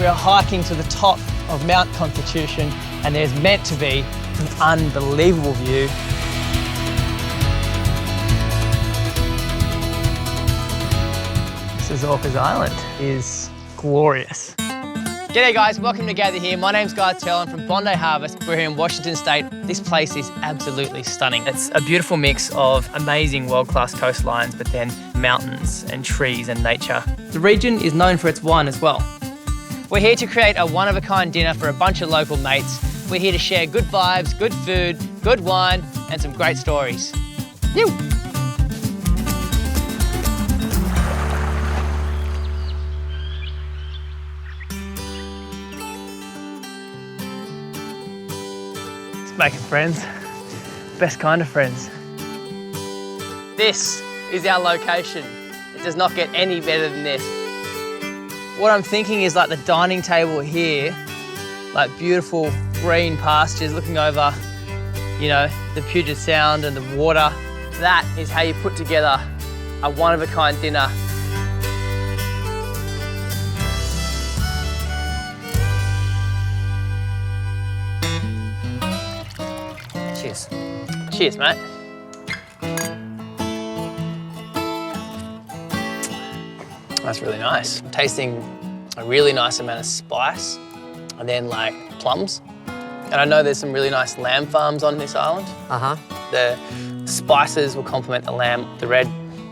We are hiking to the top of Mount Constitution, and there's meant to be an unbelievable view. This is Orcas Island. It is glorious. G'day guys, welcome to Gather Here. My name's Turland from Bondi Harvest. We're here in Washington State. This place is absolutely stunning. It's a beautiful mix of amazing world-class coastlines, but then mountains and trees and nature. The region is known for its wine as well. We're here to create a one-of-a-kind dinner for a bunch of local mates. We're here to share good vibes, good food, good wine, and some great stories. Yoo! Making friends, best kind of friends. This is our location. It does not get any better than this. What I'm thinking is like the dining table here, like beautiful green pastures looking over, you know, the Puget Sound and the water. That is how you put together a one-of-a-kind dinner. Cheers. Cheers, mate. That's really nice. I'm tasting a really nice amount of spice and then like plums. And I know there's some really nice lamb farms on this island. The spices will complement the lamb. The red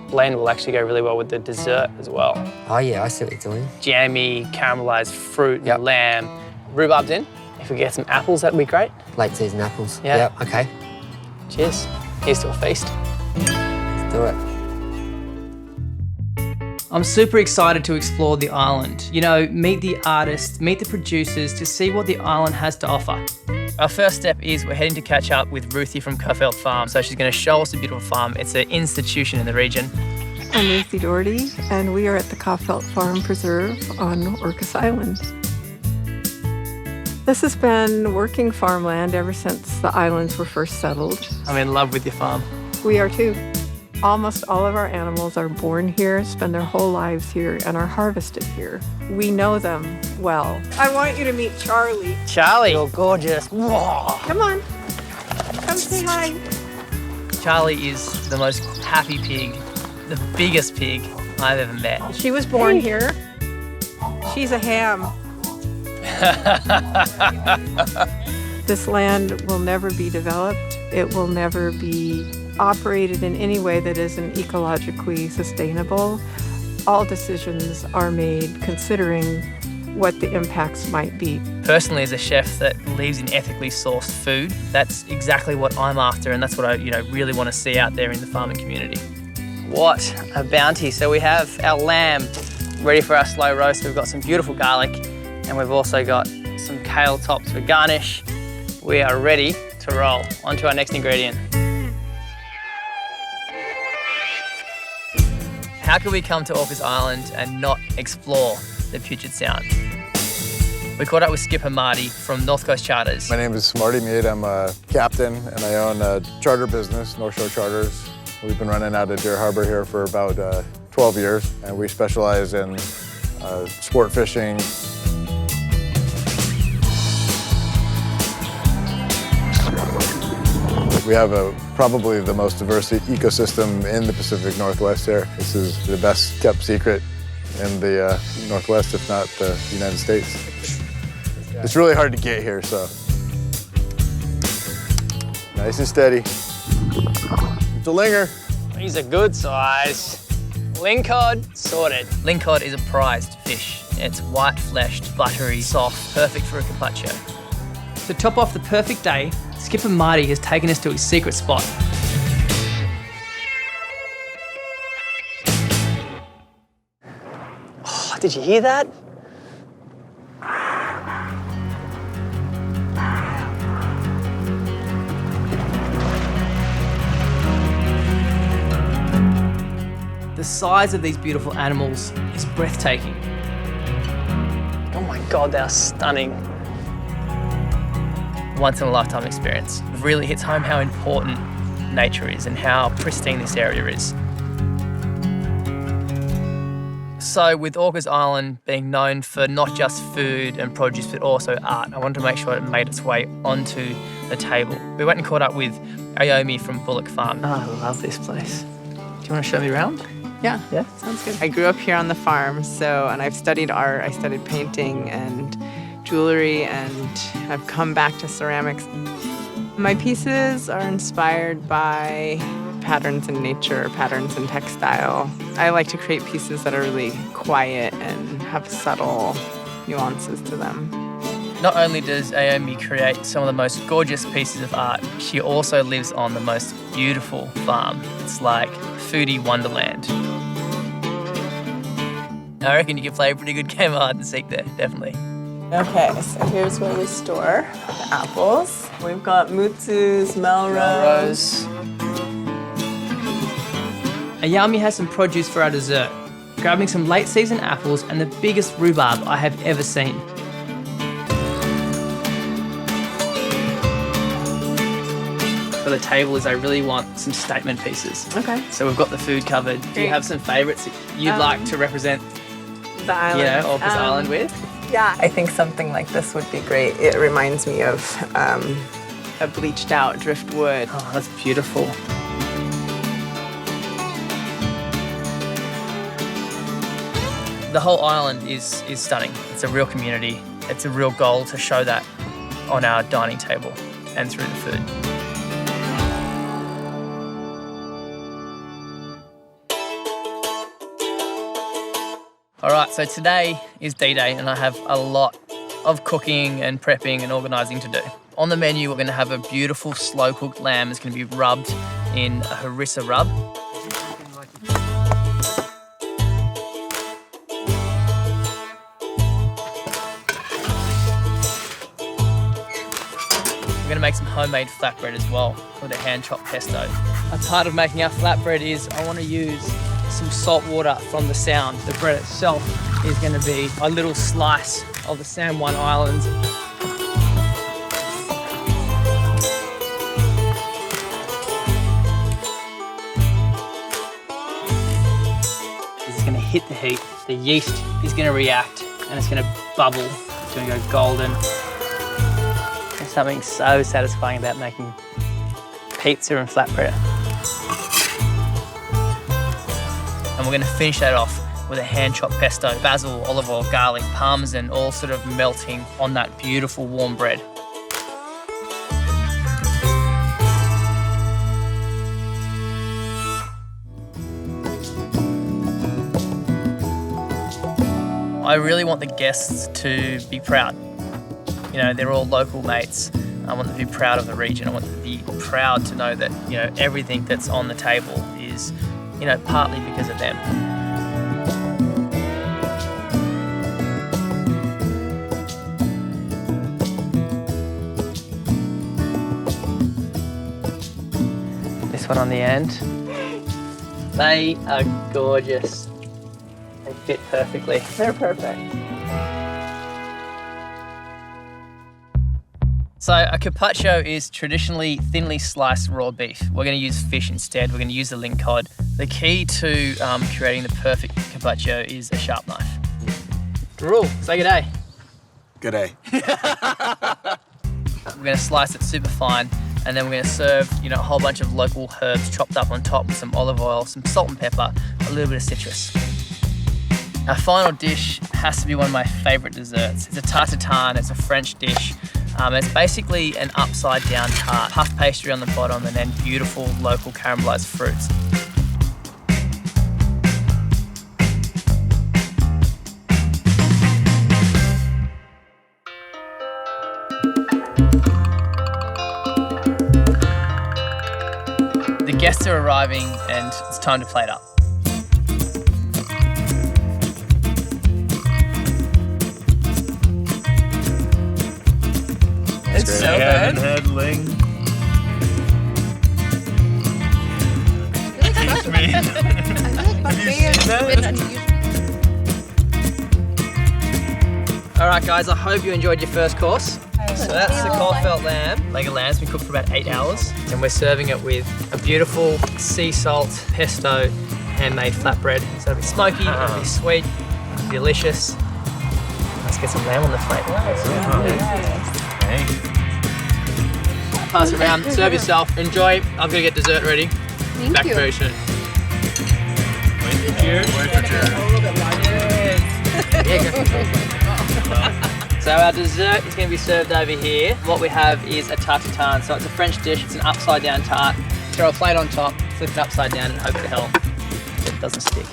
blend will actually go really well with the dessert as well. Oh yeah, I see what you're doing. Jammy, caramelized fruit, and lamb. Rhubarb's in. If we get some apples, that'd be great. Late season apples. Yeah. Yep, okay. Cheers. Here's to a feast. Let's do it. I'm super excited to explore the island. You know, meet the artists, meet the producers to see what the island has to offer. Our first step is we're heading to catch up with Ruthie from Caerphilly Farm. So she's going to show us a beautiful farm. It's an institution in the region. I'm Ruthie Doherty, and we are at the Caerphilly Farm Preserve on Orcas Island. This has been working farmland ever since the islands were first settled. I'm in love with your farm. We are too. Almost all of our animals are born here, spend their whole lives here, and are harvested here. We know them well. I want you to meet Charlie. Charlie, you're gorgeous. Whoa. Come on, come say hi. Charlie is the most happy pig, the biggest pig I've ever met. She was born here. She's a ham. This land will never be developed. It will never be operated in any way that isn't ecologically sustainable. All decisions are made considering what the impacts might be. Personally, as a chef that believes in ethically sourced food, that's exactly what I'm after, and that's what I really want to see out there in the farming community. What a bounty. So we have our lamb ready for our slow roast. We've got some beautiful garlic, and we've also got some kale tops for garnish. We are ready to roll. On to our next ingredient. How can we come to Orcas Island and not explore the Puget Sound? We caught up with skipper Marty from North Coast Charters. My name is Marty Mead. I'm a captain and I own a charter business, North Shore Charters. We've been running out of Deer Harbor here for about 12 years, and we specialize in sport fishing. We have probably the most diverse ecosystem in the Pacific Northwest here. This is the best kept secret in the Northwest, if not the United States. It's really hard to get here, so. Nice and steady. It's a linger. He's a good size. Ling cod, sorted. Ling cod is a prized fish. It's white-fleshed, buttery, soft, perfect for a carpaccio. To top off the perfect day, skipper Marty has taken us to his secret spot. Oh, did you hear that? The size of these beautiful animals is breathtaking. Oh my God, they are stunning. Once-in-a-lifetime experience. It really hits home how important nature is and how pristine this area is. So with Orcas Island being known for not just food and produce but also art, I wanted to make sure it made its way onto the table. We went and caught up with Ayame from Bullock Farm. Oh, I love this place. Do you want to show me around? Yeah, Yeah? sounds good. I grew up here on the farm, and I've studied art. I studied painting and jewelry, and I've come back to ceramics. My pieces are inspired by patterns in nature, patterns in textile. I like to create pieces that are really quiet and have subtle nuances to them. Not only does Ayame create some of the most gorgeous pieces of art, she also lives on the most beautiful farm. It's like foodie wonderland. I reckon you can play a pretty good game of hide and seek there, definitely. Okay, so here's where we store the apples. We've got mutsus, Melrose. Ayame has some produce for our dessert, grabbing some late season apples and the biggest rhubarb I have ever seen. For the table is I really want some statement pieces. Okay. So we've got the food covered. Do you have some favourites that you'd like to represent, The island. Orcas Island with? Yeah, I think something like this would be great. It reminds me of a bleached out driftwood. Oh, that's beautiful. The whole island is stunning. It's a real community. It's a real goal to show that on our dining table and through the food. All right, so today is D-Day and I have a lot of cooking and prepping and organising to do. On the menu, we're gonna have a beautiful slow-cooked lamb. It's gonna be rubbed in a harissa rub. We're gonna make some homemade flatbread as well with a hand-chopped pesto. A part of making our flatbread is I wanna use some salt water from the Sound. The bread itself is going to be a little slice of the San Juan Islands. This is going to hit the heat. The yeast is going to react and it's going to bubble. It's going to go golden. There's something so satisfying about making pizza and flatbread. And we're going to finish that off with a hand-chopped pesto, basil, olive oil, garlic, parmesan, all sort of melting on that beautiful warm bread. I really want the guests to be proud. You know, they're all local mates. I want them to be proud of the region. I want them to be proud to know that, you know, everything that's on the table is, you know, partly because of them. This one on the end. They are gorgeous. They fit perfectly. They're perfect. So a carpaccio is traditionally thinly sliced raw beef. We're going to use fish instead. We're going to use the ling cod. The key to creating the perfect carpaccio is a sharp knife. Rule, say good day. Good day. We're going to slice it super fine, and then we're going to serve, you know, a whole bunch of local herbs chopped up on top with some olive oil, some salt and pepper, a little bit of citrus. Our final dish has to be one of my favourite desserts. It's a tarte tatin. It's a French dish. It's basically an upside down tart, puff pastry on the bottom and then beautiful local caramelised fruits. The guests are arriving and it's time to plate up. It's so good. Head, ling. All right, guys, I hope you enjoyed your first course. So that's the cauliflower lamb. Leg of lamb's been cooked for about 8 hours, and we're serving it with a beautiful sea salt pesto handmade flatbread. So it'll be smoky, it'll be sweet, delicious. Let's get some lamb on the plate. Pass it around, serve yourself, enjoy. I'm gonna get dessert ready. Back very soon. So our dessert is going to be served over here. What we have is a tarte tatin. So it's a French dish. It's an upside down tart. Throw a plate on top, flip it upside down, and hope to hell it doesn't stick.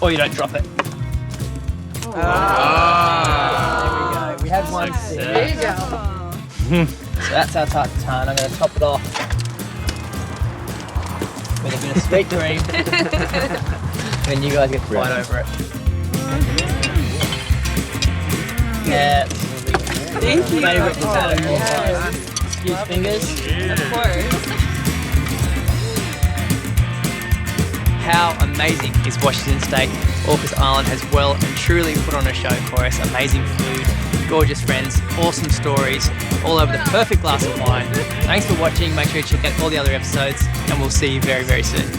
Or you don't drop it. There we go. We had one stick. There you go. So that's our tarte tatin. I'm going to top it off with a bit of sweet cream. And you guys get to fight over it. Yeah. Thank you. Favorite dessert of all time. Excuse fingers. Of course. How amazing is Washington State? Orcas Island has well and truly put on a show for us. Amazing food, gorgeous friends, awesome stories, all over the perfect glass of wine. Thanks for watching. Make sure you check out all the other episodes, and we'll see you very, very soon.